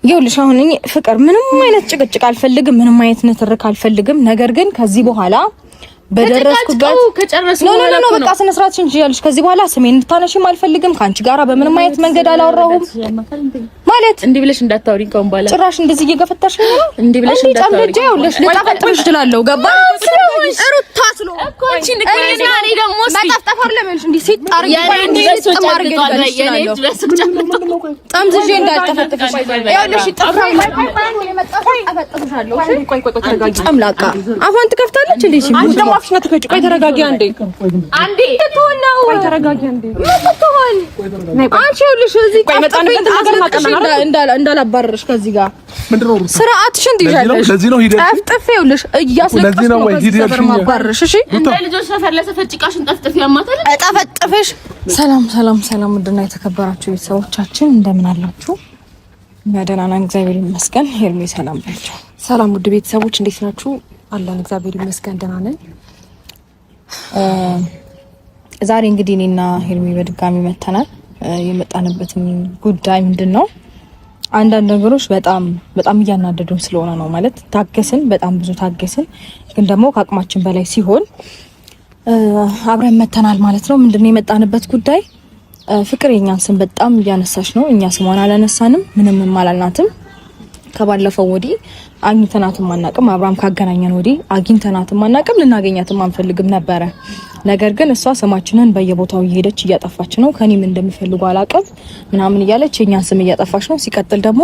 ይኸውልሽ አሁን እኔ ፍቅር ምንም አይነት ጭቅጭቅ አልፈልግም፣ ምንም አይነት ንትርክ አልፈልግም። ነገር ግን ከዚህ በኋላ በደረስኩበት ነው በቃ ስነ ስርዓትሽን ይያልሽ። ከዚህ በኋላ ስሜን እንድታነሺም አልፈልግም። ካንቺ ጋራ በምንም አይነት መንገድ አላወራሁም ማለት እንዲህ ብለሽ እንዳታወሪኝ ከሆነ ባላ ጭራሽ እንደዚህ እየገፈታሽ ነው። እንዲህ ብለሽ እንዳታወሪኝ ይኸውልሽ ልጣፈጥሽ እችላለሁ። ገባሽ ሩታ ስሎ እኮ አንቺ ንገሪኝ። እኔ ደግሞ መጣፍጣፍ አይደለም እንዴ ሲጣር ጠምዝዤ እንዳልጠፈጥፍሽ ይኸውልሽ ጥፍራይ ጠፈጥፍሻለሁ። አምላካ አሁን ትከፍታለች እንዴ ሲል አፍሽና ተከጭ ቆይ ተረጋጊ አንዴ ተተወለው ቆይ ተረጋጊ አንዴ መጥተዋል አንቺ ይኸውልሽ እዚህ ቆይ መጣንበት እንዳላባረርሽ ከዚህ ጋር ምንድነው ስርዓትሽን ትይዣለሽ ለዚህ ነው ሂደት ጠፍጥፍ ይኸውልሽ እያስለቀስኩ ነው ከዚህ ሰፈር ማባረርሽ እሺ ልጆች ሰፈር ለሰፈጭቃሽን ጠፍጥፍ ያማታል ጠፍጥፍሽ ሰላም ምንድነው የተከበራችሁ ቤተሰቦቻችን እንደምን አላችሁ ደህና ነን እግዚአብሔር ይመስገን ሄርሜ ሰላም ናችሁ ሰላም ውድ ቤተሰቦች እንዴት ናችሁ አላን እግዚአብሔር ይመስገን ደህና ነን ዛሬ እንግዲህ እኔና ሄርሜ በድጋሚ መተናል የመጣንበትን ጉዳይ ምንድነው አንዳንድ ነገሮች በጣም እያናደዱን ስለሆነ ነው ማለት ታገስን በጣም ብዙ ታገስን ግን ደግሞ ከአቅማችን በላይ ሲሆን አብረን መተናል ማለት ነው ምንድነው የመጣንበት ጉዳይ ፍቅር የኛን ስም በጣም እያነሳች ነው እኛ ስሟን አላነሳንም ምንም አላልናትም ከባለፈው ወዲህ አግኝተናትም አናቅም አብራም ካገናኘን ወዲህ አግኝተናትም አናቅም ልናገኛትም አንፈልግም ነበር ነገር ግን እሷ ስማችንን በየቦታው እየሄደች እያጠፋች ነው ከኔም እንደሚፈልጉ አላቀም ምናምን እያለች የኛን ስም እያጠፋች ነው ሲቀጥል ደግሞ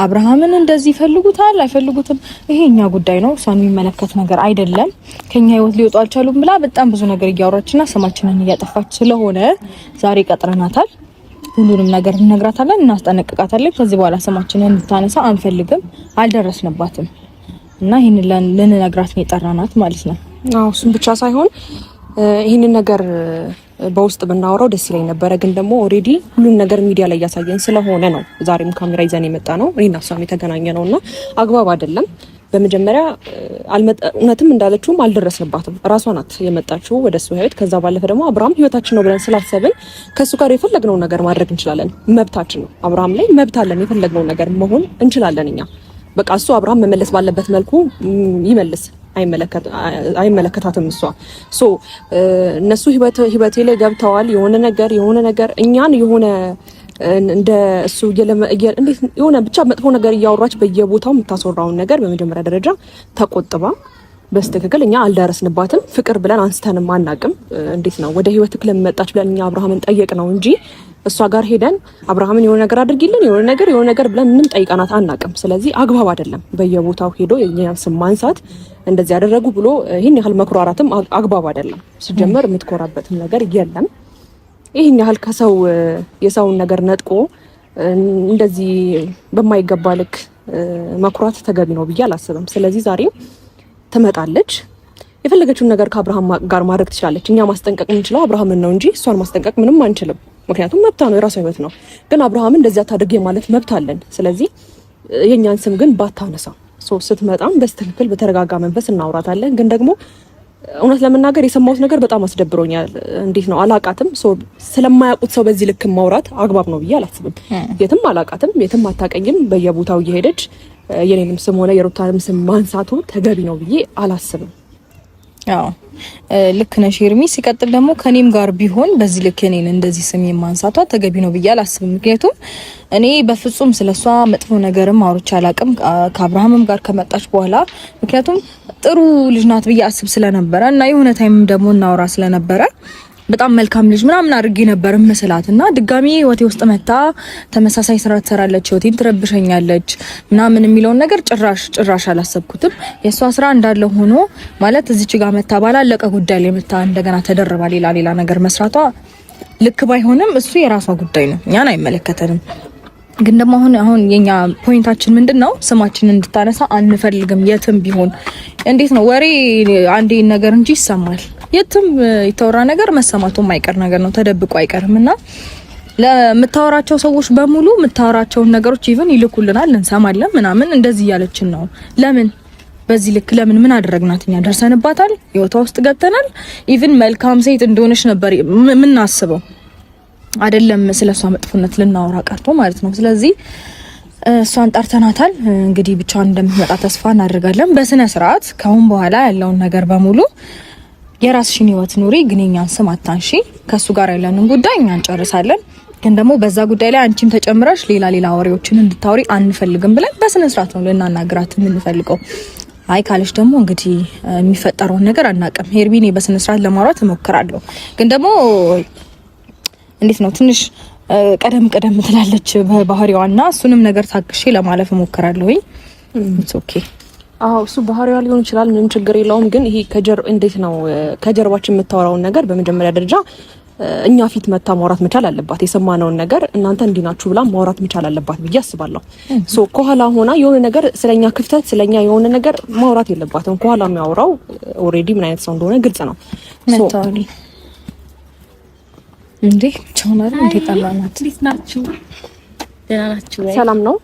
አብርሃምን እንደዚህ ይፈልጉታል አይፈልጉትም ይሄኛ ጉዳይ ነው እሷን የሚመለከት ነገር አይደለም ከኛ ህይወት ሊወጡ አልቻሉም ብላ በጣም ብዙ ነገር እያወራችና ስማችንን እያጠፋች ስለሆነ ዛሬ ቀጥረናታል ሁሉንም ነገር እንነግራታለን እናስጠነቅቃታለን ከዚህ በኋላ ስማችንን እንድታነሳ አንፈልግም አልደረስንባትም እና ይሄንን ልንነግራት ነው የጠራናት ማለት ነው አዎ እሱን ብቻ ሳይሆን ይሄንን ነገር በውስጥ ብናወራው ደስ ይለኝ ነበር ግን ደግሞ ኦሬዲ ሁሉን ነገር ሚዲያ ላይ ያሳየን ስለሆነ ነው ዛሬም ካሜራ ይዘን የመጣ ነው እኔና እሷም የተገናኘ ነውና አግባብ አይደለም በመጀመሪያ እውነትም እንዳለችውም አልደረስንባትም ራሷ ናት የመጣችው ወደሱ ህይወት ከዛ ባለፈ ደግሞ አብርሃም ህይወታችን ነው ብለን ስላሰብን ከሱ ጋር የፈለግነው ነገር ማድረግ እንችላለን መብታችን ነው አብርሃም ላይ መብት አለን የፈለግነው ነገር መሆን እንችላለን እኛ በቃ እሱ አብርሃም መመለስ ባለበት መልኩ ይመልስ አይመለከታትም እሷ እነሱ ህይወቴ ላይ ገብተዋል የሆነ ነገር እኛን የሆነ እንደ እሱ እንዴት የሆነ ብቻ መጥፎ ነገር እያወራች በየቦታው የምታስወራውን ነገር በመጀመሪያ ደረጃ ተቆጥባ በስተክክል እኛ አልደረስንባትም ፍቅር ብለን አንስተንም አናቅም እንዴት ነው ወደ ህይወትክ ለመጣች ብለን እኛ አብርሃምን ጠየቅ ነው እንጂ እሷ ጋር ሄደን አብርሃምን የሆነ ነገር አድርጊልን የሆነ ነገር ብለን ምንም ጠይቃናት አናቅም ስለዚህ አግባብ አይደለም በየቦታው ሄዶ የኛን ስም ማንሳት እንደዚህ ያደረጉ ብሎ ይሄን ያህል መኩራራትም አግባብ አይደለም ሲጀመር የምትኮራበትም ነገር የለም ይሄን ያህል ከሰው የሰውን ነገር ነጥቆ እንደዚህ በማይገባ ልክ መኩራት ተገቢ ነው ብዬ አላስብም ስለዚህ ዛሬ ትመጣለች የፈለገችውን ነገር ከአብርሃም ጋር ማድረግ ትችላለች እኛ ማስጠንቀቅ የምንችለው አብርሃምን ነው እንጂ እሷን ማስጠንቀቅ ምንም አንችልም ምክንያቱም መብቷ ነው የራሷ ህይወት ነው ግን አብርሃምን እንደዚህ አታድርጊ ማለት መብት አለን ስለዚህ የኛን ስም ግን ባታነሳ ስትመጣም በስተክክል በተረጋጋ መንፈስ እናውራታለን ግን ደግሞ እውነት ለመናገር የሰማሁት ነገር በጣም አስደብሮኛል እንዴት ነው አላቃትም ስለማያውቁት ሰው በዚህ ልክ ማውራት አግባብ ነው ብዬ አላስብም የትም አላቃትም የትም አታቀኝም በየቦታው እየሄደች የኔንም ስም ሆነ የሩታንም ስም ማንሳቱ ተገቢ ነው ብዬ አላስብም አዎ ልክ ነሽ ሄርሚ ሲቀጥል ደግሞ ከኔም ጋር ቢሆን በዚህ ልክ እኔን እንደዚህ ስም የማንሳቷ ተገቢ ነው ብዬ አላስብም ምክንያቱም እኔ በፍጹም ስለሷ መጥፎ ነገርም አውርቼ አላቅም ከአብርሃምም ጋር ከመጣች በኋላ ምክንያቱም ጥሩ ልጅ ናት ብዬ አስብ ስለነበረ እና የሆነ ታይም ደግሞ እናወራ ስለነበረ በጣም መልካም ልጅ ምናምን አድርጌ ነበር መስላትና ድጋሚ ህይወቴ ውስጥ መጣ ተመሳሳይ ስራ ትሰራለች ህይወቴን ትረብሸኛለች ምናምን የሚለውን ነገር ጭራሽ አላሰብኩትም የሷ ስራ እንዳለ ሆኖ ማለት እዚች ጋር መጣ ባላለቀ ጉዳይ ላይ መጣ እንደገና ተደረባ ሌላ ነገር መስራቷ ልክ ባይሆንም እሱ የራሷ ጉዳይ ነው እኛን አይመለከተንም ግን ደግሞ አሁን የኛ ፖይንታችን ምንድነው ስማችንን እንድታነሳ አንፈልግም የትም ቢሆን እንዴት ነው ወሬ አንዴ ነገር እንጂ ይሰማል የትም የተወራ ነገር መሰማቱ የማይቀር ነገር ነው ተደብቆ አይቀርምና ለምታወራቸው ሰዎች በሙሉ የምታወራቸውን ነገሮች ኢቭን ይልኩልናል እንሰማለን ምናምን እንደዚህ ያለችን ነው ለምን በዚህ ልክ ለምን ምን አደረግናትኛ ደርሰንባታል ህይወቷ ውስጥ ገብተናል ኢቭን መልካም ሴት እንደሆነች ነበር ምናስበው አይደለም ስለሷ መጥፎነት ልናወራ ቀርቶ ማለት ነው ስለዚህ እሷን ጠርተናታል። እንግዲህ ብቻዋን እንደምትመጣ ተስፋ እናደርጋለን። በስነ ስርዓት ካሁን በኋላ ያለውን ነገር በሙሉ የራስሽን ህይወት ኑሪ፣ ግን የኛን ስም አታንሺ። ከሱ ጋር ያለንን ጉዳይ እኛ እንጨርሳለን። ግን ደግሞ በዛ ጉዳይ ላይ አንቺም ተጨምረሽ ሌላ ወሬዎችን እንድታወሪ አንፈልግም ብለን በስነ ስርዓት ነው ልናናግራት የምንፈልገው። አይ ካለሽ ደግሞ እንግዲህ የሚፈጠረውን ነገር አናውቅም። ሄርቢኔ በስነ ስርዓት ለማውራት እሞክራለሁ። ግን ደግሞ እንዴት ነው ትንሽ ቀደም ትላለች በባህሪዋና እሱንም ነገር ታግሼ ለማለፍ እሞክራለሁኝ። ኢትስ ኦኬ። አዎ እሱ ባህሪዋ ሊሆን ይችላል፣ ምንም ችግር የለውም። ግን ይሄ እንዴት ነው ከጀርባችን የምታወራውን ነገር በመጀመሪያ ደረጃ እኛ ፊት መታ ማውራት መቻል አለባት። የሰማነውን ነገር እናንተ እንዲናችሁ ብላ ማውራት መቻል አለባት ብዬ አስባለሁ። ሶ ከኋላ ሆና የሆነ ነገር ስለኛ ክፍተት ስለኛ የሆነ ነገር ማውራት የለባትም። ከኋላ የሚያወራው ኦሬዲ ምን አይነት ሰው እንደሆነ ግልጽ ነው። መታወሪ እንዴ ቻናል እንዴ ጠላናት። እንዴት ናችሁ? ደህና ናችሁ? ሰላም ነው።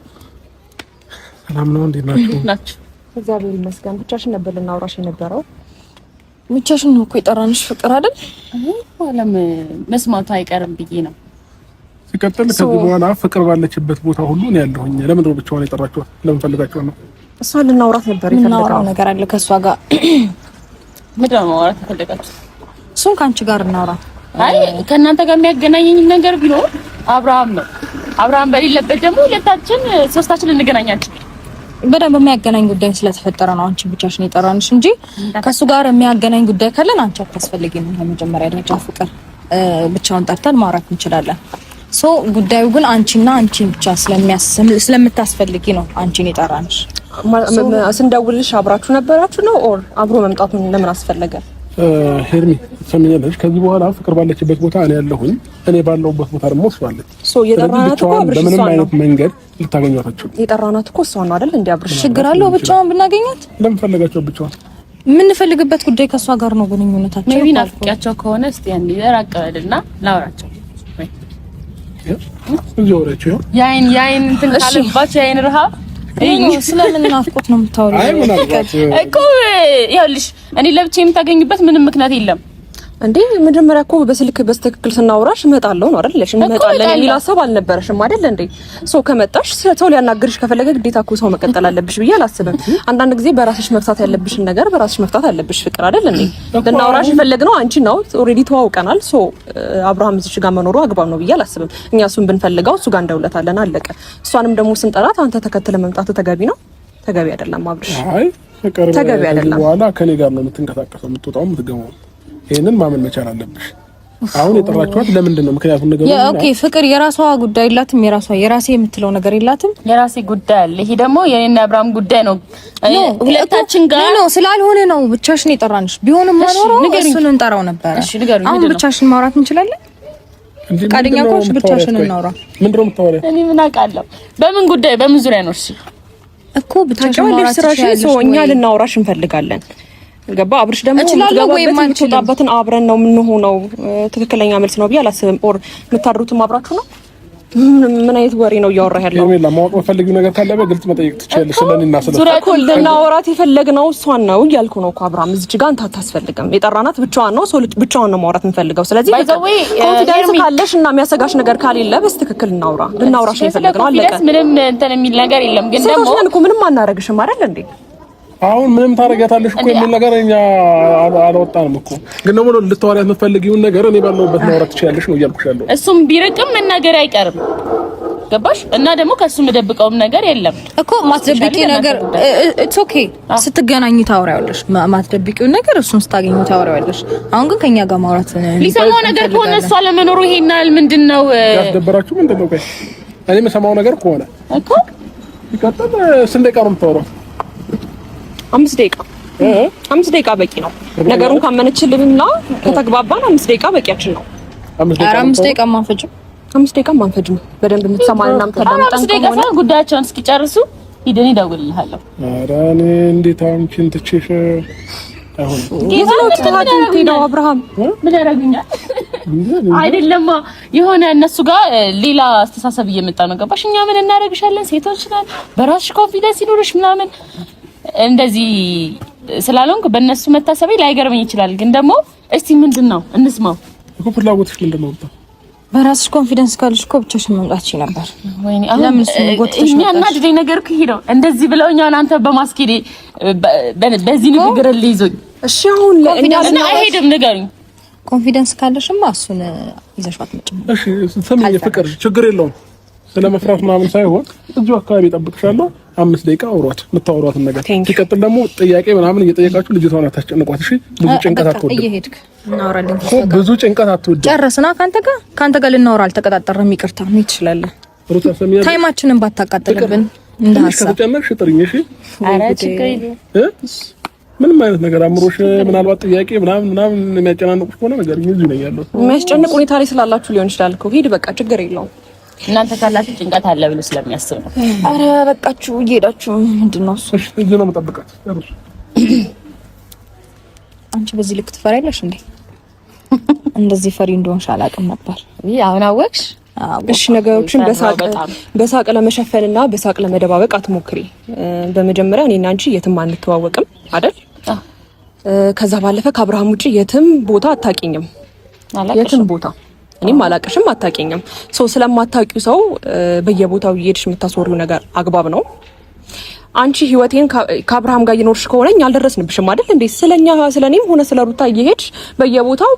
ሰላም ነው። እንዴት ናችሁ? እግዚአብሔር ይመስገን። ብቻሽን ነበር ልናወራሽ የነበረው። ብቻሽን ነው እኮ የጠራንሽ ፍቅር አይደል? አለም መስማቱ አይቀርም ብዬ ነው። ሲቀጥል ከዚህ በኋላ ፍቅር ባለችበት ቦታ ሁሉ ነው ያለሁኝ። ለምን ነው ብቻዋን የጠራችኋት? ለምን ፈልጋችኋት ነው? እሷን ልናወራት ነበር የፈለገው ነገር አለ ከሷ ጋር። ምንድን ነው ማውራት የፈለጋችሁት? እሱን ከአንቺ ጋር እናውራ። አይ ከእናንተ ጋር የሚያገናኘኝ ነገር ቢኖር አብርሃም ነው። አብርሃም በሌለበት ደግሞ ሁለታችን ሶስታችን እንገናኛለን። በደንብ የሚያገናኝ ጉዳይ ስለተፈጠረ ነው አንቺ ብቻሽን የጠራንሽ እንጂ ከሱ ጋር የሚያገናኝ ጉዳይ ካለን አንቺ አታስፈልጊም። በመጀመሪያ ደረጃ ፍቅር ብቻውን ጠርተን ማውራት እንችላለን። ሶ ጉዳዩ ግን አንቺና አንቺ ብቻ ስለምታስፈልጊ ነው አንቺን የጠራንሽ። ስንደውልሽ አብራችሁ ነበራችሁ ነው ኦር አብሮ መምጣቱን ለምን አስፈለገ? ሄርሚ ትሰሚኛለሽ? ከዚህ በኋላ ፍቅር ባለችበት ቦታ እኔ ያለሁኝ፣ እኔ ባለሁበት ቦታ ደግሞ እሷ አለች። ሶ የጠራናት እኮ አብርሽ በምንም አይነት መንገድ ልታገኟታችሁ የጠራናት እኮ እሷ ነው አይደል? እንዴ አብርሽ ችግር አለው ብቻውን ብናገኛት? ለምን ፈለጋችሁ ብቻውን? የምንፈልግበት ጉዳይ ከሷ ጋር ነው ግንኙነታቸው። ሜቢ ናፍቂያቸው ከሆነ እስቲ አንዴ ራቀበልና ላውራቸው። ያይን እንትን ካለባቸው ያይን ረሃብ ስለምን ናፍቆት ነው የምታወሪው? አይ ምናልባት እኮ ይኸውልሽ እኔ ለብቻ የምታገኝበት ምንም ምክንያት የለም። እንዴ መጀመሪያ እኮ በስልክ በስተክክል ስናወራሽ እመጣለሁ ነው አይደል? እንመጣለን የሚል ሀሳብ አልነበረሽም አይደል እንዴ? ሰው ከመጣሽ ሰው ሊያናግርሽ ከፈለገ ግዴታ እኮ ሰው መቀጠል አለብሽ ብዬ አላስብም። አንዳንድ ጊዜ በራስሽ መፍታት ያለብሽን ነገር በራስሽ መፍታት አለብሽ። ፍቅር አይደል እንዴ? ልናወራሽ የፈለግነው አንቺ ነው። ኦሬዲ ተዋውቀናል። ሶ አብርሃም እዚህ ጋር መኖሩ አግባብ ነው ብዬ አላስብም። እኛ እሱን ብንፈልገው እሱ ጋር እንደውለታለን፣ አለቀ። እሷንም ደግሞ ስንጠራት አንተ ተከትለ መምጣት ተገቢ ነው? ተገቢ አይደለም አብርሽ። አይ ፍቅር ተገቢ አይደለም። በኋላ ከኔ ጋር ነው የምትንቀሳቀሰው፣ የምትወጣው፣ የምትገባው። ይሄንን ማመን መቻል አለብሽ። አሁን የጠራችኋት ለምንድን ነው? ምክንያቱም ነገር ነው። ኦኬ ፍቅር የራሷ ጉዳይ የላትም? የራሴ የምትለው ነገር የላትም? የራሴ ጉዳይ አለ። ይሄ ደግሞ የኔና አብርሃም ጉዳይ ነው። ሁለታችን ጋር ነው ስላልሆነ ነው ብቻሽን የጠራንሽ። ቢሆንም ማኖረው እሱን እንጠራው ነበር። አሁን ብቻሽን ማውራት እንችላለን? ፈቃደኛ ከሆንሽ ብቻሽን እናውራ። ምንድን ነው የምታወሪው? እኔ ምን አውቃለሁ? በምን ጉዳይ በምን ዙሪያ ነው? እሺ እኮ ብቻሽን ማውራት ትችያለሽ። እኛ ልናወራሽ እንፈልጋለን። ገባ? አብርሽ ደግሞ የምትወጣበትን አብረን ነው የምንሆነው። ትክክለኛ መልስ ነው ብዬ አላስብም። ኦር የምታድሩትም አብራችሁ ነው? ምን አይነት ወሬ ነው እያወራህ ያለው? ሌላ ማወቅ የምፈልጊው ነገር ካለ በግልጽ መጠየቅ ትችያለሽ። ስለኔና ልናወራት የፈለግነው እሷን ነው እያልኩ ነው እኮ አብርሃም። እዚህ ጋር አንተ አታስፈልግም። የጠራናት ብቻዋን ነው። ብቻዋን ነው ማውራት የምፈልገው። ስለዚህ ኮንፊደንስ ካለሽ እና የሚያሰጋሽ ነገር ካሌለ በስትክክል እናውራ። ልናውራሽ ነው የፈለግነው። አለቀ። ምንም እንትን የሚል ነገር የለም። ግን ደግሞ ሴቶች ነን እኮ ምንም አናረግሽም አይደል እንዴ? አሁን ምንም ታረጋታለሽ እኮ የሚል ነገር እኛ አልወጣንም እኮ። ግን ደግሞ ልታወሪያት የምትፈልጊውን ነገር እኔ ባለሁበት ማውራት ትችያለሽ ነው እያልኩሽ ያለው። እሱም ቢርቅም መናገር አይቀርም። ገባሽ? እና ደግሞ ከሱ የምደብቀውም ነገር የለም እኮ። ማትደብቂ ነገር ኢትስ ኦኬ። ስትገናኙ ታወሪያለሽ። ማትደብቂው ነገር እሱን ስታገኙ ታወሪያለሽ። አሁን ግን ከኛ ጋር ማውራት ሊሰማው ነገር ከሆነ እሷ ለመኖሩ ይሄናል ምንድነው ያስደበራችሁ? ምንድነው? ቆይ እኔ የምሰማው ነገር ከሆነ እኮ ይቀጥል። ስንት ደቂቃ ነው የምታወራው? 5 ደቂቃ በቂ ነው። ነገሩን ካመነችልንና ከተግባባን 5 ደቂቃ በቂያችን ነው። 5 ደቂቃ ማንፈጅም 5 ደቂቃ ማንፈጅም። በደንብ የምትሰማንና የምታዳምጠን 5 ደቂቃ ሳይሆን ጉዳያቸውን እስኪጨርሱ ሂደን እደውልልሃለሁ። ኧረ እኔ እንዴት አንቺን ትቼሽ አሁን ነው አብርሃም ምን ያደርጉኛል? አይደለም የሆነ እነሱ ጋር ሌላ አስተሳሰብ እየመጣ ነው። ገባሽ? እኛ ምን እናደርግሻለን? ሴቶች ነን፣ በራስሽ ኮንፊደንስ ይኖርሽ ምናምን እንደዚህ ስላልሆንኩ በእነሱ መታሰቤ ላይገርመኝ ይችላል። ግን ደግሞ እስቲ ምንድነው እንስማው እኮ ፍላጎትሽ ምንድነው? በራስሽ ኮንፊደንስ ካለሽ እኮ ብቻሽን መምጣት ነበር። ወይኔ አሁን የሚያናድደኝ ነገር እኮ ይሄ ነው። እንደዚህ ብለውኛል አንተ በማስኬዴ በዚህ ንግግር ልይዞኝ። እሺ አሁን ለእኛ አይሄድም ንገሩኝ። ኮንፊደንስ ካለሽማ እሱን ይዘሽ አትመጭም። እሺ ስሚኝ ፍቅር ችግር የለውም። ስለመፍራት ምናምን ሳይሆን እዚሁ አካባቢ እጠብቅሻለሁ። 5 ደቂቃ አውሯት የምታወሯትን ነገር ሲቀጥል ደግሞ ጥያቄ ምናምን እየጠየቃችሁ ልጅቷን አታስጨንቋት። እሺ ብዙ ጭንቀት አትወድ። እየሄድክ እናወራለን። ብዙ ጭንቀት አትወድ። ጨረስና ካንተ ጋር ልናወራ አልተቀጣጠረም። ይቅርታ ምን ትችላለህ? ሩታ ሰሚያ ታይማችንን ባታቃጥልብን እንደ ሀሳብ ከተጨነቅሽ ጥሪኝ። እሺ ኧረ ችግር የለውም። ምንም አይነት ነገር አምሮሽ ምናልባት ጥያቄ ምናምን የሚያጨናንቁሽ ከሆነ ነገር እዚህ ነው ያለው። የሚያስጨንቅ ሁኔታ ላይ ስላላችሁ ሊሆን ይችላል እኮ ሂድ በቃ ችግር የለውም። እናንተ ካላችሁ ጭንቀት አለ ብሎ ስለሚያስብ ነው። አረ በቃችሁ እየሄዳችሁ ምንድነው እሱ? እዚህ ነው መጠበቃት። አንቺ በዚህ ልክ ትፈሪያለሽ እንዴ? እንደዚህ ፈሪ እንደሆንሽ አላውቅም ነበር። ይሄ አሁን አወቅሽ? እሺ ነገሮችን በሳቅ ለመሸፈንና በሳቅ ለመደባበቅ አትሞክሪ። በመጀመሪያ እኔና አንቺ የትም አንተዋወቅም አይደል? ከዛ ባለፈ ከአብርሃም ውጪ የትም ቦታ አታውቂኝም። የትም ቦታ እኔም አላቅሽም አታውቂኝም። ሰው ስለማታውቂው ሰው በየቦታው እየሄድሽ የምታስወሪው ነገር አግባብ ነው? አንቺ ህይወቴን ከአብርሃም ጋር እየኖርሽ ከሆነ እኛ አልደረስንብሽም አይደል እንዴ? ስለኔም ሆነ ስለ ሩታ እየሄድሽ በየቦታው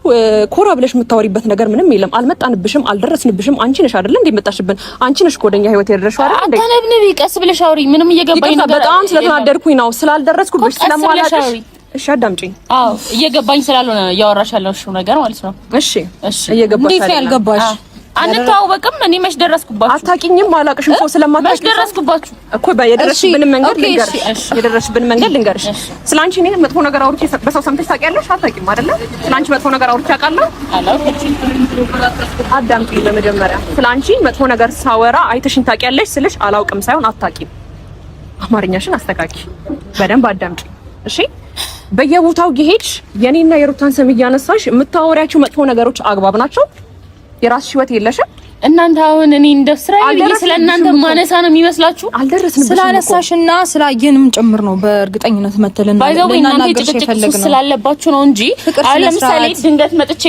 ኮራ ብለሽ የምታወሪበት ነገር ምንም የለም። አልመጣንብሽም፣ አልደረስንብሽም። አንቺ ነሽ አይደል እንዴ መጣሽብን? አንቺ ነሽ ወደኛ ህይወት የደረስሽው አይደል እንዴ? አታነብንቢ፣ ቀስ ብለሽ አውሪ። ምንም እየገባኝ ነገር በጣም ስለተናደድኩኝ ነው ስላልደረስኩብሽ ስለማላቅሽ። እሺ አዳምጪኝ። አዎ እየገባኝ ስላልሆነ ያወራሽ ያለሽው ነገር ማለት ነው። እሺ እየገባሽ እንዴት ያልገባሽ? አንተዋወቅም። እኔ መች ደረስኩባችሁ? አታውቂኝም፣ አላቅሽም። ሰው ስለማታውቂ መች ደረስኩባችሁ እኮ የደረስሽብን መንገድ ልንገርሽ። የደረስሽብን መንገድ ልንገርሽ። ስላንቺ እኔ መጥፎ ነገር አውርቼ በሰው ሰምተሽ ታውቂያለሽ? አታውቂም አይደለ? ስላንቺ መጥፎ ነገር አውርቼ አውቃለሁ? አዳምጪኝ። በመጀመሪያ ስላንቺ መጥፎ ነገር ሳወራ አይተሽኝ ታውቂያለሽ ስልሽ አላውቅም ሳይሆን አታውቂም። አማርኛሽን አስተካኪ። በደንብ አዳምጪኝ እሺ? በየቦታው እየሄድሽ የኔና የሩታን ስም እያነሳሽ የምታወሪያቸው መጥፎ ነገሮች አግባብ ናቸው? የራስሽ ህይወት የለሽም? እናንተ አሁን እኔ እንደ እስራኤል ስለእናንተ ማነሳ ነው የሚመስላችሁ? አልደረስንብሽም። ስላነሳሽና ስላየንም ጭምር ነው በእርግጠኝነም መተለን ለናናገርሽ የፈለግነው ስላለባችሁ ነው እንጂ አሁን ለምሳሌ ድንገት መጥቼ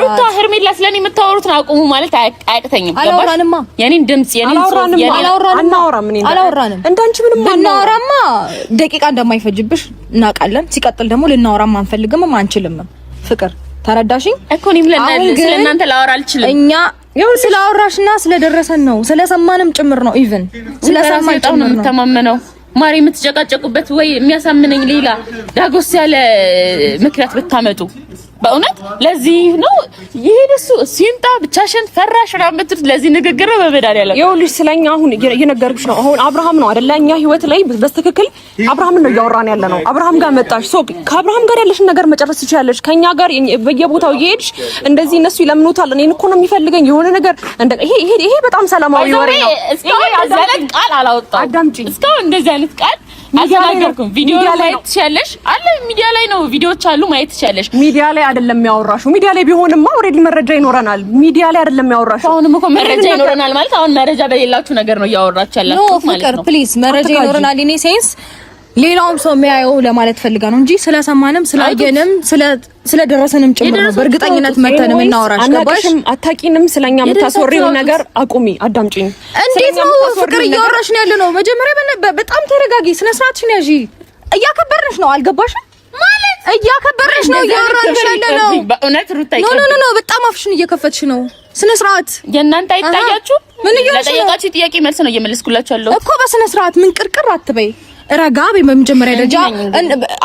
ሩታ ሄርሜላ ስለኔ የምታወሩትን አቁሙ ማለት አያቅተኝም። አላወራንማ። የኔን ድምጽ የኔን አላወራንም። እንዳንቺ ምንም ልናወራማ ደቂቃ እንደማይፈጅብሽ እናውቃለን። ሲቀጥል ደግሞ ልናወራማ አንፈልግም አንችልም። ፍቅር ተረዳሽኝ እኮ እኔም ስለእናንተ ላወራ አልችልም። እኛ ያው ስላወራሽና ስለደረሰን ነው ስለሰማንም ጭምር ነው። ኢቭን ስለሰማን ጭምር ነው የምተማመነው። ማሪ የምትጨቃጨቁበት ወይ የሚያሳምነኝ ሌላ ዳጎስ ያለ ምክንያት ብታመጡ በእውነት ለዚህ ነው ይሄድ እሱ ይምጣ ብቻሽን ፈራሽ ነው የምትሉት ለዚህ ንግግር ነው በመዳሪያለ ይኸውልሽ ስለኛ አሁን እየነገርኩሽ ነው። አሁን አብርሃም ነው አይደል እኛ ህይወት ላይ በትክክል አብርሃም ነው እያወራን ያለ ነው። አብርሃም ጋር መጣሽ ሶ ከአብርሃም ጋር ያለሽን ነገር መጨረስ ትችያለሽ። ከኛ ጋር በየቦታው እየሄድሽ እንደዚህ እነሱ ይለምኑታል እኔን እኮ ነው የሚፈልገኝ የሆነ ነገር ይሄ በጣም ሰላማዊ ወሬ ነው። እስካሁን እንደዚህ አይነት ቃል አላወጣም። አዳምጪኝ። እስካሁን እንደዚህ አይነት ቃል አልተናገርኩም። ቪዲዮ ላይ ትችያለሽ አለ ሚዲያ ላይ ነው ቪዲዮዎች አሉ ማየት ትችያለሽ። ሚዲያ ላይ አይደለም ያወራሽው። ሚዲያ ላይ ቢሆንማ ኦሬዲ መረጃ ይኖረናል። ሚዲያ ላይ አይደለም ያወራሽው። አሁንም እኮ መረጃ ይኖረናል ማለት አሁን መረጃ በሌላችሁ ነገር ነው ያወራችሁ ያላችሁ ማለት ነው። ፕሊዝ መረጃ ይኖረናል ኢን ሴንስ ሌላውም ሰው የሚያየው ለማለት ፈልጋ ነው እንጂ ስለሰማንም ስላየንም ስለደረሰንም ጭምር ነው በእርግጠኝነት መተንም እናወራሽ። ገባሽ? አታቂንም ስለኛ የምታስወሪው ነገር አቁሚ። አዳምጪኝ። እንዴት ነው ፍቅር እያወራሽ ነው ያለነው? መጀመሪያ በጣም ተረጋጊ። ስነ ስርዓትሽን ያዢ። እያከበርንሽ ነው። አልገባሽም ማለት እያከበርንሽ ነው እያወራንሽ ያለነው። በእውነት ሩታ ኖ በጣም አፍሽን እየከፈትሽ ነው። ስነ ስርዓት የእናንተ አይታያችሁ? ለጠየቃችሁ ጥያቄ መልስ ነው እየመለስኩላችሁ ያለው እኮ። በስነ ስርዓት ምን ቅርቅር አትበይ። ረጋ በመጀመሪያ ደረጃ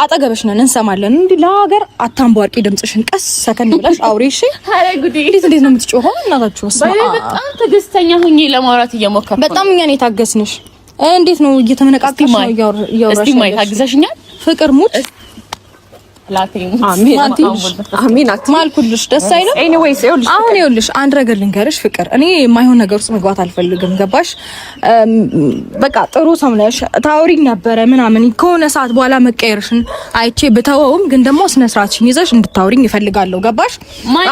አጠገብሽ ነን እንሰማለን። እንዴ ለሀገር አታንቧርቂ። ድምጽሽን ቀስ ሰከን ብለሽ አውሪ እሺ። አረ ጉዴ እንዴት ነው የምትጮኸው? እናታችሁ በጣም ትዕግስተኛ ሁኚ ለማውራት እየሞከርኩ በጣም እኛ ነው የታገስንሽ። እንዴት ነው እየተመነቃቀሽ ነው እያወራሽ? እስቲ ማይ ታግዘሽኛል? ፍቅር ሙት አሜን ማልኩልሽ ደስ አይልም። ኤኒዌይስ አሁን ይኸውልሽ አንድ ነገር ልንገርሽ ፍቅር፣ እኔ የማይሆን ነገር ውስጥ መግባት አልፈልግም። ገባሽ? በቃ ጥሩ ሰው ነሽ፣ ታውሪኝ ነበረ ምናምን ከሆነ ሰዓት በኋላ መቀየርሽን አይቼ ብተወውም ግን ደግሞ ስነ ስርዓትሽን ይዘሽ እንድታውሪኝ እፈልጋለሁ። ገባሽ?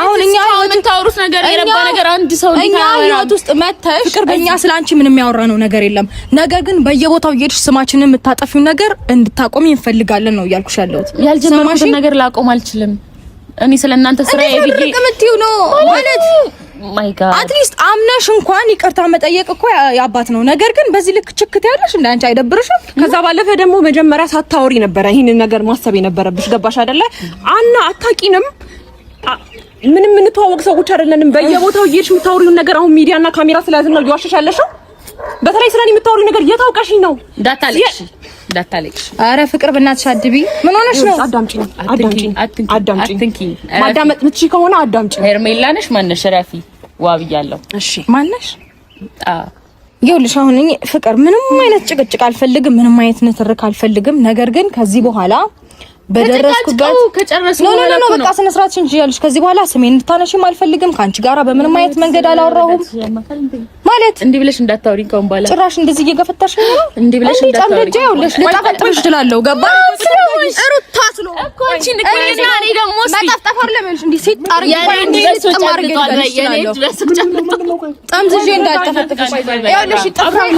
አሁን እኛ የምታወሩት ነገር የረባ ነገር አንድ ሰው ህይወት ውስጥ መተሽ ፍቅር፣ በእኛ ስላንቺ ምንም ያወራነው ነገር የለም። ነገር ግን በየቦታው እየሄድሽ ስማችንን የምታጠፊው ነገር እንድታቆሚ እንፈልጋለን ነው እያልኩሽ ያለሁት። ያልጀመርኩት ነገር ላቆም አልችልም። እኔ ስለእናንተ ስራዬ ብዬ ተቀምጪው ነው ማለት ማይ ጋድ አትሊስት አምነሽ እንኳን ይቅርታ መጠየቅ እኮ ያባት ነው። ነገር ግን በዚህ ልክ ችክት ያለሽ እንደ አንቺ አይደብርሽም? ከዛ ባለፈ ደግሞ መጀመሪያ ሳታወሪ ነበር ይሄንን ነገር ማሰብ የነበረብሽ። ገባሽ አይደለ? አና አታቂንም ምንም እንተዋወቅ ሰዎች አይደለንም። በየቦታው እየሄድሽ የምታወሪውን ነገር አሁን ሚዲያና ካሜራ ስለያዝን ነው እየዋሸሽ ያለሽው። በተለይ ስለኔ የምታወሪው ነገር የታውቀሽኝ ነው። ዳታለሽ አረ ፍቅር በእናትሽ አድቢ። ምን ሆነሽ ነው? አዳምጪኝ። ማዳመጥ ምትሽ ከሆነ አዳምጪኝ። ሄርሜላ ነሽ ማነሽ? ረፊ ዋብያለሁ። እሺ ማነሽ? ይኸውልሽ አሁን ፍቅር ምንም አይነት ጭቅጭቅ አልፈልግም፣ ምንም አይነት ንትርክ አልፈልግም። ነገር ግን ከዚህ በኋላ በደረስኩበት ነው በቃ ስነ ስርዓት እንጂ ያልሽ ከዚህ በኋላ ስሜን እንድታነሺም አልፈልግም። ካንቺ ጋራ በምንም አይነት መንገድ አላወራሁም ማለት እንዴ ብለሽ እንዳታወሪኝ ከሆነ ባላ ጭራሽ እንደዚህ እየገፈታሽ ነው እንዴ ብለሽ እንዳታወሪኝ ይኸውልሽ ልጣፈጥሽ እችላለሁ። ገባሽ ሩታ ስሎ እኮ አንቺ ንገሪና እኔ ደግሞ መጣፍጠፈር ለምንሽ እንዴ ሲጣር ጠምዝዤ እንዳልጠፈጥፍሽ ይኸውልሽ ይጣፋል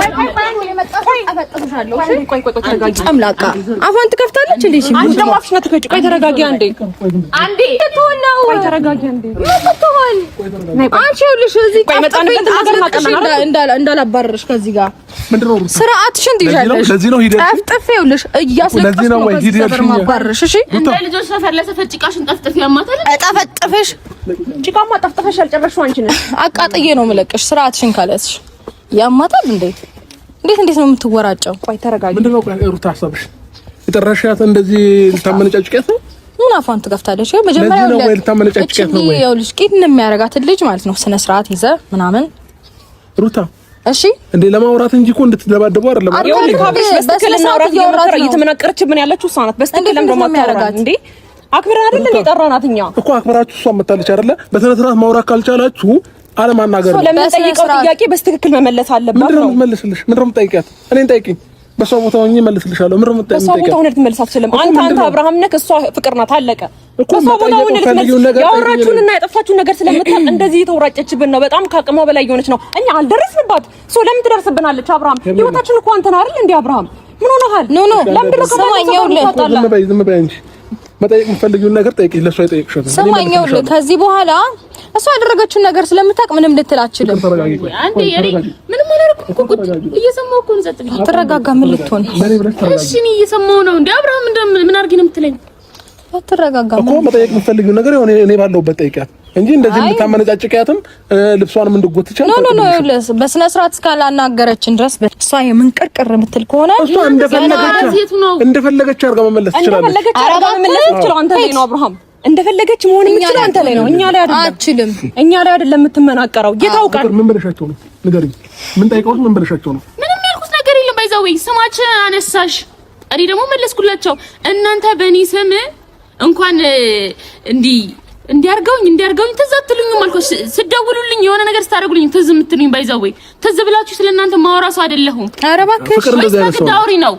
አፈጥፍሻለሁ። ቆይ ተረጋጊ። ጨምላቃ አፏን ትከፍታለች እንዴ? አንቺ ደግሞ አፍሽና ትከጭ። ቆይ ተረጋጊ አንዴ ተተወለው። ቆይ ተረጋጊ አንዴ ተተወል። አንቺ ይኸውልሽ እዚህ እንዳላባረርሽ ከዚህ ጋር ምንድነው ስርዓትሽን ትይዣለሽ። ለዚህ ነው ሂደት ጠፍጥፍ ይኸውልሽ እያስለቀስኩ ነው ከዚህ ሰፈር ማባረርሽ። እሺ እንደ ልጆች ተፈለሰፈ ጭቃሽን ጠፍጥፍ ያማታል። ጠፍጥፍሽ ጭቃማ ጠፍጥፈሽ ያልጨረስሽው አንቺ ነሽ። አቃጥዬ ነው የምለቅሽ ስርዓትሽን ካለስሽ ያማታል። እንዴት ነው የምትወራጨው? ቆይ ተረጋጊ። ምንድነው ሩታ ሀሳብሽ? የጠራሻት እንደዚህ ልታመነጫጭቂያት ነው? ምን አፏን ትከፍታለች? መጀመሪያ ነው ወይ ልታመነጫጭቂያት ነው ወይ? ይኸውልሽ ቂት እንደሚያረጋት ልጅ ማለት ነው ስነ ስርዓት ይዘ ምናምን ሩታ እሺ እንዴ ለማውራት እንጂ እኮ እንድትደባደቡ አይደለም። ይኸውልሽ ካብሽ በስተክል ማውራት እየተመናቀረችብን ያለችው እሷ ናት። በስተክል ለምን ማታረጋት እንዴ? አክብረን አይደል እንዴ ጠራናት? እኛ እኮ አክብራችሁ እሷ መጣለች አይደለ? በስነ ስርዓት ማውራት ካልቻላችሁ አለማናገር ነው። ለምን ጠይቀው ጥያቄ በስተክል መመለስ አለባት ነው። ምንድነው የምትመልስልሽ? ምንድነው የምትጠይቂያት? እኔን ጠይቂኝ። በሷ ቦታ ሆኜ መልስልሻለሁ። ምንድነው የምትጠይቂኝ? በሷ ቦታ ሆነህ ትመልስ አትችልም። አንተ አብርሃም ነህ፣ እሷ ፍቅር ናት። አለቀ። በሷ ቦታ ሆነህ ልትመልስ ያወራችሁንና ያጠፋችሁን ነገር ስለምታውቅ እንደዚህ የተወራጨችብን ነው። በጣም ካቅሟ በላይ የሆነች ነው። እኛ አልደረስንባት። ለምን ትደርስብናለች? አብርሃም ህይወታችን እኮ አንተ ነህ አይደል እንዴ? አብርሃም ምን ሆነሃል? ኖ ለምን ነው ሰማኛው ዝም በይ እንጂ መጠየቅ የምትፈልጊውን ነገር ጠይቂ። ለሷ አይጠይቅሽም። ሰማኛው ከዚህ በኋላ እሷ ያደረገችውን ነገር ስለምታውቅ ምንም ልትል አትችልም። አንዴ ምንም አላደረኩም እኮ እየሰማሁ እኮ ነው። ጸጥልኝ ተረጋጋ። ምን ልትሆን? እሺ እኔ እየሰማሁ ነው። እንዴ አብርሃም ምን አድርጊ ነው የምትለኝ? ተረጋጋ እኮ መጠየቅ የምትፈልጊውን ነገር እኔ ባለሁበት ጠይቂያት እንጂ እንደዚህ የምታመነጫጭቂያትም ልብሷንም እንድጎትቻል ኖ በስነ ስርዓት እስካላናገረችን ድረስ እሷ የምንቅርቅር የምትል ከሆነ እሷ እንደፈለገች አድርጋ መመለስ ትችላለች። አንተ ላይ ነው አብርሃም እንደፈለገች መሆን የምትችለው አንተ ላይ ነው። እኛ ላይ አይደለም። አትችልም። እኛ ላይ አይደለም የምትመናቀረው። የታውቃል። ምን ብለሻቸው ነው? ንገሪኝ። ምን ጠይቀውት ምን ብለሻቸው ነው? ምንም ያልኩት ነገር የለም። ባይዘው ስማችን አነሳሽ፣ እኔ ደግሞ መለስኩላቸው። እናንተ በእኔ ስም እንኳን እንዲያርገውኝ ትዝ አትሉኝም አልኩሽ። ስደውሉልኝ የሆነ ነገር ስታደርጉልኝ ትዝ የምትሉኝ ባይዘው ትዝ ብላችሁ ስለናንተ ማውራሱ አይደለሁም። ኧረ እባክሽ ዳውሪ ነው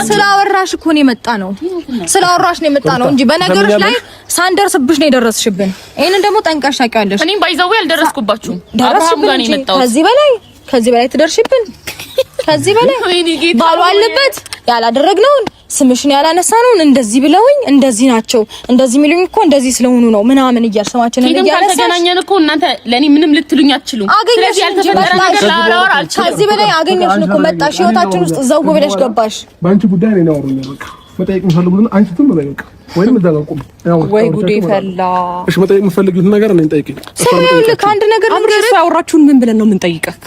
ስላወራሽ እኮ ነው የመጣ ነው። ስላወራሽ ነው የመጣ ነው እንጂ በነገሮች ላይ ሳንደርስብሽ ነው የደረስሽብን። ይሄንን ደግሞ ጠንቀሽ ታውቂያለሽ። እኔም ባይዘው አልደረስኩባችሁም። አብርሃም ጋር ነው የመጣው። ከዚህ በላይ ትደርሽብን። ከዚህ በላይ ባሉ አለበት ያላደረግነውን ስምሽን ያላነሳነውን እንደዚህ ብለውኝ እንደዚህ ናቸው እንደዚህ የሚሉኝ እኮ እንደዚህ ስለሆኑ ነው ምናምን እያልሰማችን ነው እያለሰ ተገናኘን እኮ እናንተ ለኔ ምንም ልትሉኝ አትችሉም። ስለዚህ ያልተፈጠረ ነገር ላወራ አልችልም። ከዚህ በላይ አገኘሽን እኮ መጣሽ፣ ህይወታችን ውስጥ ዘው ብለሽ ገባሽ። ባንቺ ጉዳይ ነው ያወሩኝ። በቃ መጠየቅ የምፈልጉትን አንቺ ትም በይ በቃ ወይም እዛ ጋር ቁም። ወይ ጉዴ ፈላ። እሺ መጠየቅ የምፈልጉትን ነገር እኔን ጠይቂኝ። ሰማያለህ ከአንድ ነገር ልንገርሽ፣ ያወራችሁን ምን ብለን ነው የምንጠይቀህ?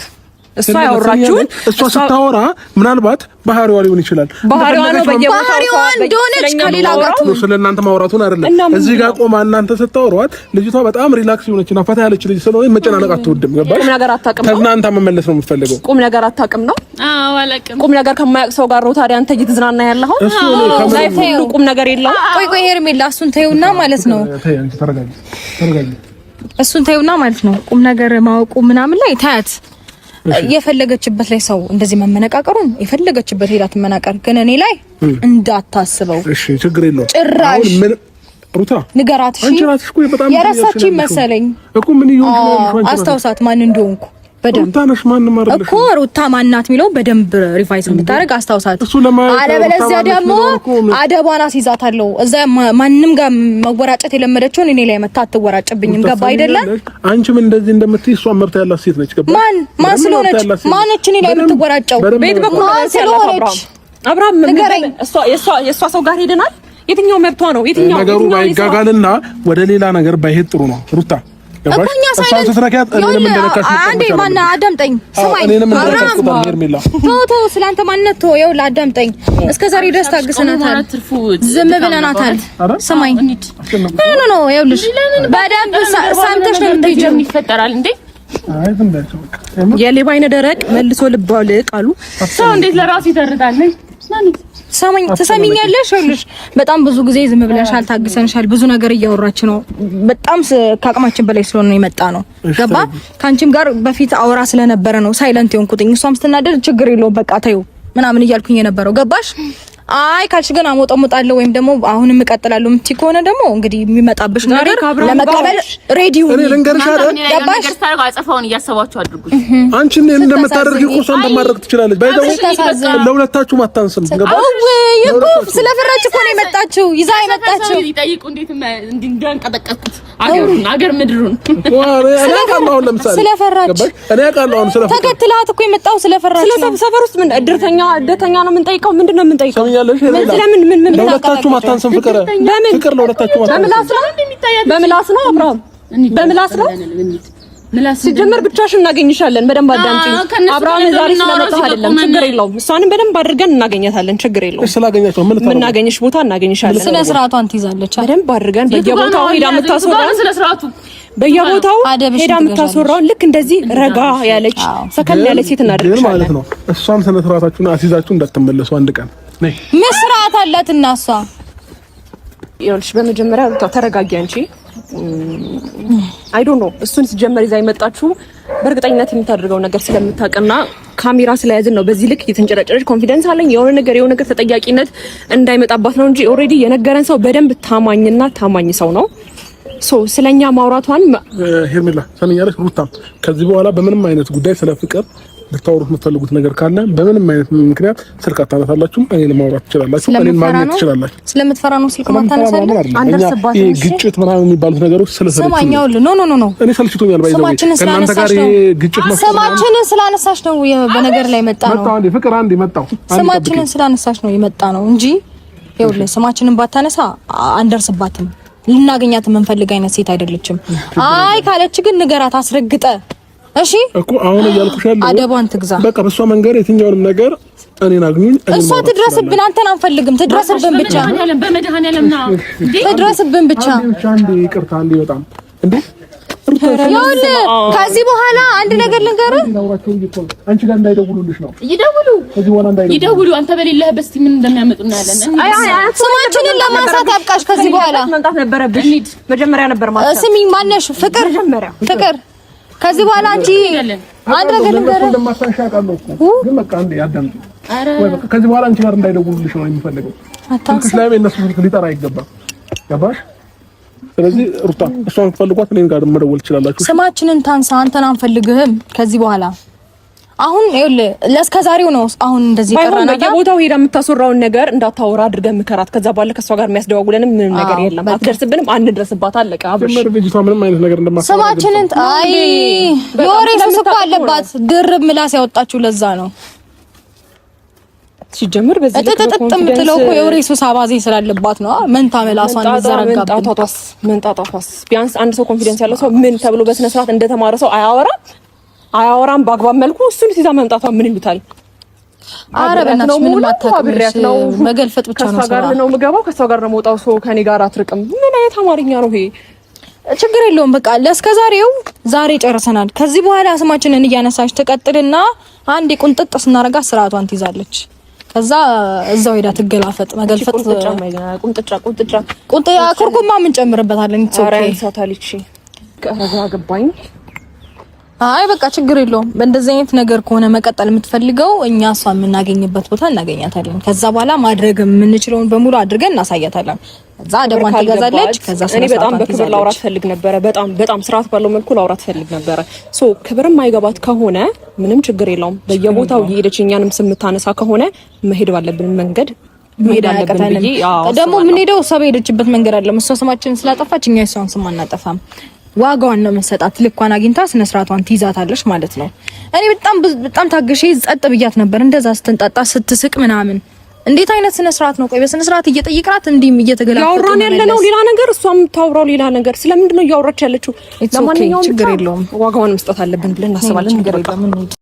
እሷ ያወራችሁን እሷ ስታወራ ምናልባት ባህሪዋ ሊሆን ይችላል። ባህሪዋ ነው በየቦታው እንደሆነች ከሌላ ጋር ስለእናንተ ማውራቱን አይደለም። እዚህ ጋር ቆማ እናንተ ስታወሯት ልጅቷ በጣም ሪላክስ የሆነችና ፈታ ያለች ልጅ ስለሆነ መጨናነቅ አትወድም። ገባሽ? ቁም ነገር አታውቅም ነው። ከእናንተ መመለስ ነው የምትፈልገው። ቁም ነገር አታውቅም ነው። አዎ አላውቅም። ቁም ነገር ከማያውቅ ሰው ጋር ነው ታዲያ አንተ እየተዝናና ያለኸው። ቁም ነገር የለውም። ቆይ ሄርሜላ እሱን ተይውና ማለት ነው። ተረጋጊ። እሱን ተይውና ማለት ነው። ቁም ነገር ማወቁ ምናምን ላይ ታያት የፈለገችበት ላይ ሰው እንደዚህ መመነቃቀሩን የፈለገችበት ሄዳ ትመናቀር፣ ግን እኔ ላይ እንዳታስበው። እሺ ችግር የለውም። ጭራሽ ሩታ ንገራት። እሺ አንቺ ራስሽ እኮ በጣም የረሳችኝ መሰለኝ እኮ ምን ይሁን አስታውሳት ማን እንደሆንኩ በደንብ ሩታነሽ ማንንም አይደለም እኮ ሩታ ማናት የሚለው በደንብ ሪቫይዝ እንድታረግ አስታውሳት። አለበለዚያ ደግሞ አደባና ሲዛታለሁ እዛ ማንንም ጋር መወራጨት የለመደችውን እኔ ላይ መታ አትወራጭብኝም። ገባ አይደለ? አንቺም እንደዚህ እንደምትይ እሷ መብት ያላት ሴት ነች። ገባ? ማን ስለሆነች ማነች እኔ ላይ የምትወራጨው? ቤት በኩል ስለሆነች አብርሃም የእሷ ሰው ጋር ሄደናል። የትኛው መብቷ ነው? የትኛው ነገሩ ባይጋጋልና ወደ ሌላ ነገር ባይሄድ ጥሩ ነው ሩታ። እኮኛ ሳይለንስ አንዴ ማና አዳምጠኝ፣ ስማኝ ቶቶ ስላንተ ማንነት ቶ ይኸውልህ አዳምጠኝ። እስከዛሬ ድረስ ታግሰናታል፣ ዝም ብለናታል። ስማኝ ኖ ይኸውልሽ በደንብ ሳምተሽ ነው የምትሄጂው። ይፈጠራል እንዴ? አይ ዝም በልሽ በቃ። የሌባ አይነ ደረቅ መልሶ ልባው ቃሉ ሰው እንዴት ለራሱ ይተርታል? ሰማኝ ትሰሚኛለሽ? ይኸውልሽ በጣም ብዙ ጊዜ ዝም ብለሻል፣ ታግሰንሻል። ብዙ ነገር እያወራች ነው። በጣም ከአቅማችን በላይ ስለሆነ ነው የመጣ ነው። ገባ? ካንቺም ጋር በፊት አውራ ስለነበረ ነው ሳይለንት የሆንኩትኝ። እሷም ስትናደድ ችግር የለውም በቃ ተይው ምናምን እያልኩኝ የነበረው ገባሽ? አይ ካልሽ ግን አሞጣሞጣለሁ ወይም ደግሞ አሁንም እቀጥላለሁ የምትይ ከሆነ ደግሞ እንግዲህ የሚመጣብሽ ነገር ለመቀበል ሬዲ ሁኚ። እኔ ልንገርሽ አይደል? ገባሽ? ታርጋ አጸፋውን እያሰባችሁ አድርጉት። አንቺ ምን እንደምታደርጊ እኮ እሷን እንደማድረግ ትችላለች። ባይዘው ለሁለታችሁም አታንስም። ገባሽ? ይቁፍ ስለፈራች እኮ ነው የመጣችው፣ ይዛ የመጣችው ይጠይቁ እንዴት እንዳንቀጠቀጥኩት አገር ምድሩን እኔ አውቃለሁ። አሁን ለምሳሌ ስለፈራች እኔ አውቃለሁ። አሁን ስለፈራች ተከትላት እኮ የመጣው ስለፈራች ነው። ሰፈር ውስጥ ምን እድርተኛ ነው የምንጠይቀው? ምንድነው የምንጠይቀው? ምን ለሁለታችሁ አታንስም። ፍቅር ለሁለታችሁ በምላስ ነው አብርሃም፣ በምላስ ነው ሲጀመር። ብቻሽን እናገኝሻለን። በደንብ አዳምጪኝ አብርሃም። ዛሬ ስለመጣህ አይደለም ችግር የለውም። እሷንም በደንብ አድርገን እናገኛታለን። ችግር የለውም። ስላገኛችሁ ምን ልታደርጉ? እናገኝሽ ቦታ እናገኝሻለን። ስለ ስርዓቷን ትይዛለች በደንብ አድርገን በየቦታው ሄዳ የምታስወራው ስለ ስርዓቱ በየቦታው ሄዳ የምታስወራው ልክ እንደዚህ ረጋ ያለች ሰከን ያለች ሴት እናደርግሻለን ማለት ነው። እሷም ስነ ስርዓታችሁን አስይዛችሁ እንዳትመለሱ አንድ ቀን ነይ። ምን ስርዓት አላት እና እሷ? ይኸውልሽ በመጀመሪያ ተረጋጊ አንቺ። አይ ዶንት ኖ እሱን ሲጀመር ይዛ የመጣችሁ በእርግጠኝነት የምታደርገው ነገር ስለምታውቅና ካሜራ ስለያዝን ነው በዚህ ልክ እየተንጨረጨረች። ኮንፊደንስ አለኝ የሆነ ነገር ተጠያቂነት እንዳይመጣባት ነው እንጂ ኦልሬዲ የነገረን ሰው በደንብ ታማኝ ሰው ነው። ስለኛ ማውራቷን ሄርሜላ ሰምኛለሽ። ሩታም ከዚህ በኋላ በምንም አይነት ጉዳይ ስለ ፍቅር ልታወሩት የምትፈልጉት ነገር ካለ በምንም አይነት ምክንያት ስልክ አታነሳላችሁ። እኔን ማውራት ትችላላችሁ፣ እኔን ማግኘት ትችላላችሁ። ስለምትፈራ ነው ስልክ ማታነሳለህ? አንደርስባችሁ። ይሄ ግጭት ምናምን የሚባሉት ነገሮች ሰማኛው ኖ እኔ ሰልችቶኛል። ባይዘው ከእናንተ ጋር ይሄ ግጭት ነው። ስማችንን ስላነሳሽ ነው በነገር ላይ መጣ ነው። አንዴ ፍቅር አንዴ መጣው ስማችንን ስላነሳሽ ነው የመጣ ነው እንጂ ይኸውልህ ስማችንን ባታነሳ አንደርስባትም። ልናገኛት የምንፈልግ አይነት ሴት አይደለችም። አይ ካለች ግን ንገራት አስረግጠ። እሺ እኮ አሁን እያልኩሽ ያለው አደቧን ትግዛ። በቃ በሷ መንገር የትኛውንም ነገር እኔን አግኙኝ። እሷ ትድረስብን፣ አንተን አንፈልግም። ትድረስብን ብቻ በመድኃኒዓለም ነው እንዴ? ትድረስብን ብቻ። አንዴ ይቅርታ አንዴ በጣም እንዴ ይኸውልህ ከዚህ በኋላ አንድ ነገር ልንገርህ። አንቺ ጋር እንዳይደውሉልሽ ነው። ይደውሉ። አንተ በሌለህበት እስኪ ምን እንደሚያመጡ እናያለን። ስማችንን ለማንሳት ያብቃሽ። ከዚህ በኋላ መምጣት ነበረብሽ። መጀመሪያ ነበር ማለት። ስሚኝ ማነሽ? ፍቅር ከዚህ በኋላ አንቺ አንድ ነገር ልንገርህ። እንደማታንሻ ቃል ነው ግን በቃ አንዴ አዳምጪ። ወይ በቃ ከዚህ በኋላ አንቺ ጋር እንዳይደውሉልሽ ነው የሚፈልገው። ስልክሽ ላይ እነሱ ስልክ ሊጠራ አይገባም። ገባሽ? ስለዚህ ሩታ እሷን ፈልጓት እኔን ጋር መደወል ትችላላችሁ። ስማችንን ታንሳ። አንተን አንፈልግህም ከዚህ በኋላ። አሁን ይኸውልህ ለእስከዛሬው ነው አሁን እንደዚህ ቀራና በየቦታው ሄዳ የምታስወራውን ነገር እንዳታወራ አድርገን ምከራት። ከዛ ባለ ከሷ ጋር የሚያስደዋውለንም ምንም ነገር የለም። አትደርስብንም፣ አንድረስባት። አለቀ። አብሽ ልጅቷ ምንም አይነት ነገር እንደማታወራ ስማችንን አይ የወሬ ሱስ እኮ አለባት። ድርብ ምላስ ያወጣችሁ ለዛ ነው ሲጀምር በዚህ ተጠጥጥ የምትለው እኮ የወሬ ሱስ አባዜ ስላለባት ነው። መንታ ምላሷን ዘረጋባት። መንጣጣቷስ ቢያንስ አንድ ሰው ኮንፊደንስ ያለው ሰው ምን ተብሎ በስነ ስርዓት እንደተማረ ሰው አያወራም በአግባብ መልኩ። እሱን ሲዛ መምጣቷ ምን ይሉታል? አረ በእናትሽ ምንም አታውቅም። መገልፈጥ ብቻ ነው ከሷ ጋር ነው የምገባው፣ ከሷ ጋር ነው የምወጣው። ሰው ከኔ ጋር አትርቅም። ምን አይነት አማርኛ ነው ይሄ? ችግር የለውም በቃ ለእስከዛሬው ዛሬ ጨርሰናል። ከዚህ በኋላ ስማችንን እያነሳች ተቀጥልና አንድ ቁንጥጥ ስናረጋ ስርዓቷን ትይዛለች። ከዛ እዛው ሄዳ ትገላፈጥ። መገልፈጥ ቁንጥጫ ኩርኩማ ምን ጨምርበታለን? ኦኬ አረ ሳታሊቺ ከረጋ ገባኝ። አይ በቃ ችግር የለውም። በእንደዚህ አይነት ነገር ከሆነ መቀጠል የምትፈልገው እኛ እሷ የምናገኝበት ቦታ እናገኛታለን። ከዛ በኋላ ማድረግ የምንችለውን በሙሉ አድርገን እናሳያታለን። ከዛ አደቧን ትገዛለች። ከዛ እኔ በጣም በክብር ላውራት ፈልግ ነበረ። በጣም ስርዓት ባለው መልኩ ላውራት ፈልግ ነበረ። ሶ ክብርም ማይገባት ከሆነ ምንም ችግር የለውም። በየቦታው እየሄደች እኛንም ስም የምታነሳ ከሆነ መሄድ ባለብን መንገድ መሄድ አለብን ብዬ ደግሞ የምንሄደው እሷ በሄደችበት መንገድ አለ። እሷ ስማችንን ስላጠፋች እኛ የሷን ስም አናጠፋም። ዋጋዋን ነው መሰጣት። ልኳን አግኝታ ስነ ስርዓቷን ትይዛታለች ማለት ነው። እኔ በጣም ታግሼ ጸጥ ብያት ነበር። እንደዛ ስትንጣጣ ስትስቅ ምናምን እንዴት አይነት ስነ ስርዓት ነው? ቆይ በስነ ስርዓት እየጠየቅናት እንዲም እየተገላጠ ያወራን ያለነው ሌላ ነገር፣ እሷም ታውራው ሌላ ነገር። ስለምንድን ነው እያወራች ያለችው? ለማንኛውም ችግር የለውም። ዋጋዋን መስጠት አለብን ብለን እናስባለን። ችግር የለውም።